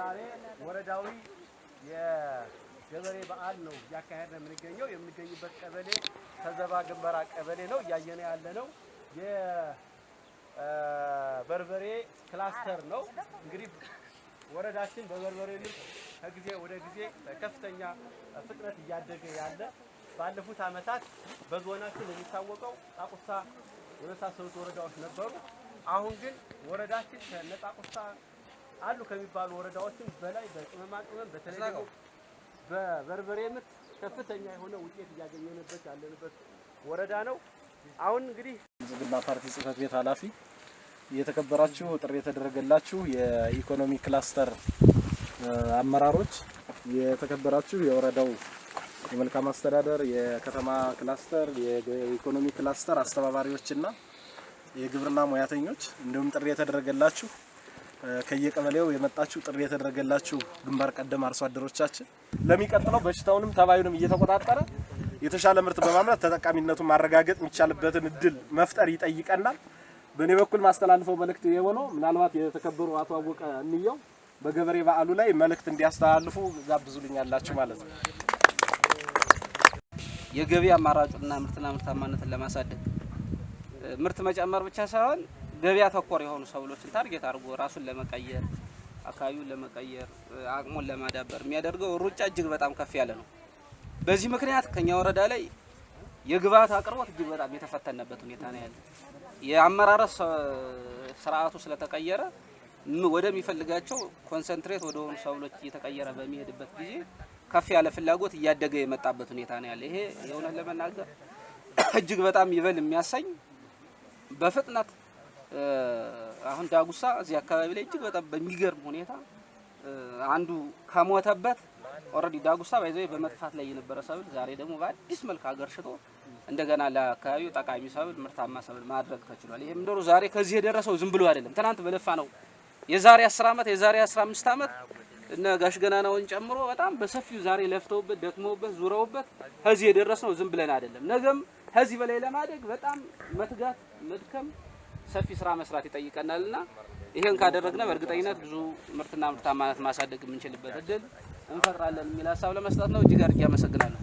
ዛሬ ወረዳዊ የገበሬ በዓል ነው ያካሄደ የምንገኘው የምንገኝበት ቀበሌ ተዘባ ግንበራ ቀበሌ ነው ያየነ ያለ ነው የበርበሬ ክላስተር ነው እንግዲህ ወረዳችን በበርበሬ ምርት ከጊዜ ወደ ጊዜ ከፍተኛ ፍጥነት እያደገ ያለ ባለፉት አመታት በዞናችን የሚታወቀው ጣቁሳ የመሳሰሉት ወረዳዎች ነበሩ አሁን ግን ወረዳችን ከነጣቁሳ አሉ ከሚባሉ ወረዳዎችን በላይ በቅመማ ቅመም በተለይ በበርበሬ ምርት ከፍተኛ የሆነ ውጤት ያገኘንበት ያለንበት ወረዳ ነው አሁን እንግዲህ ብልጽግና ፓርቲ ጽህፈት ቤት ኃላፊ የተከበራችሁ ጥሪ የተደረገላችሁ የኢኮኖሚ ክላስተር አመራሮች የተከበራችሁ የወረዳው የመልካም አስተዳደር የከተማ ክላስተር የኢኮኖሚ ክላስተር አስተባባሪዎችና የግብርና ሙያተኞች እንዲሁም ጥሪ የተደረገላችሁ ከየቀበሌው የመጣችሁ ጥሪ የተደረገላችሁ ግንባር ቀደም አርሶ አደሮቻችን ለሚቀጥለው በሽታውንም ተባዩንም እየተቆጣጠረ የተሻለ ምርት በማምረት ተጠቃሚነቱን ማረጋገጥ የሚቻልበትን እድል መፍጠር ይጠይቀናል በኔ በኩል ማስተላልፈው መልእክት የሆነው ምናልባት የተከበሩ አቶ አወቀ እንየው በገበሬ በዓሉ ላይ መልእክት እንዲያስተላልፉ ጋብዙልኛላችሁ ማለት ነው የገበያ አማራጭና ምርትና ምርታማነትን ለማሳደግ ምርት መጨመር ብቻ ሳይሆን ገበያ ተኮር የሆኑ ሰብሎችን ታርጌት አድርጎ ራሱን ለመቀየር አካባቢውን ለመቀየር አቅሙን ለማዳበር የሚያደርገው ሩጫ እጅግ በጣም ከፍ ያለ ነው በዚህ ምክንያት ከኛ ወረዳ ላይ የግብአት አቅርቦት እጅግ በጣም የተፈተነበት ሁኔታ ነው ያለው የአመራረስ ስርዓቱ ስለተቀየረ ወደሚፈልጋቸው ኮንሰንትሬት ወደ ሆኑ ሰብሎች እየተቀየረ በሚሄድበት ጊዜ ከፍ ያለ ፍላጎት እያደገ የመጣበት ሁኔታ ነው ያለው ይሄ የሆነ ለመናገር እጅግ በጣም ይበል የሚያሰኝ በፍጥነት አሁን ዳጉሳ እዚህ አካባቢ ላይ እጅግ በጣም በሚገርም ሁኔታ አንዱ ከሞተበት ኦሬዲ ዳጉሳ ባይዘይ በመጥፋት ላይ የነበረ ሰብል ዛሬ ደግሞ በአዲስ መልክ አገርሽቶ እንደገና ለአካባቢው ጠቃሚ ሰብል ምርታማ ሰብል ማድረግ ተችሏል ይሄም እንደሩ ዛሬ ከዚህ የደረሰው ዝም ብሎ አይደለም ትናንት በለፋ ነው የዛሬ 10 አመት የዛሬ 15 አመት እና ጋሽ ገናናውን ጨምሮ በጣም በሰፊው ዛሬ ለፍተውበት ደክመውበት ዙረውበት ከዚህ የደረሰው ዝም ብለን አይደለም ነገም ከዚህ በላይ ለማደግ በጣም መትጋት መድከም ሰፊ ስራ መስራት ይጠይቀናልና ይሄን ካደረግነ በእርግጠኝነት ብዙ ምርትና ምርታማነት ማሳደግ የምንችልበት እድል እንፈጥራለን የሚል ሐሳብ ለመስጠት ነው እጅግ አድርጌ አመሰግናለሁ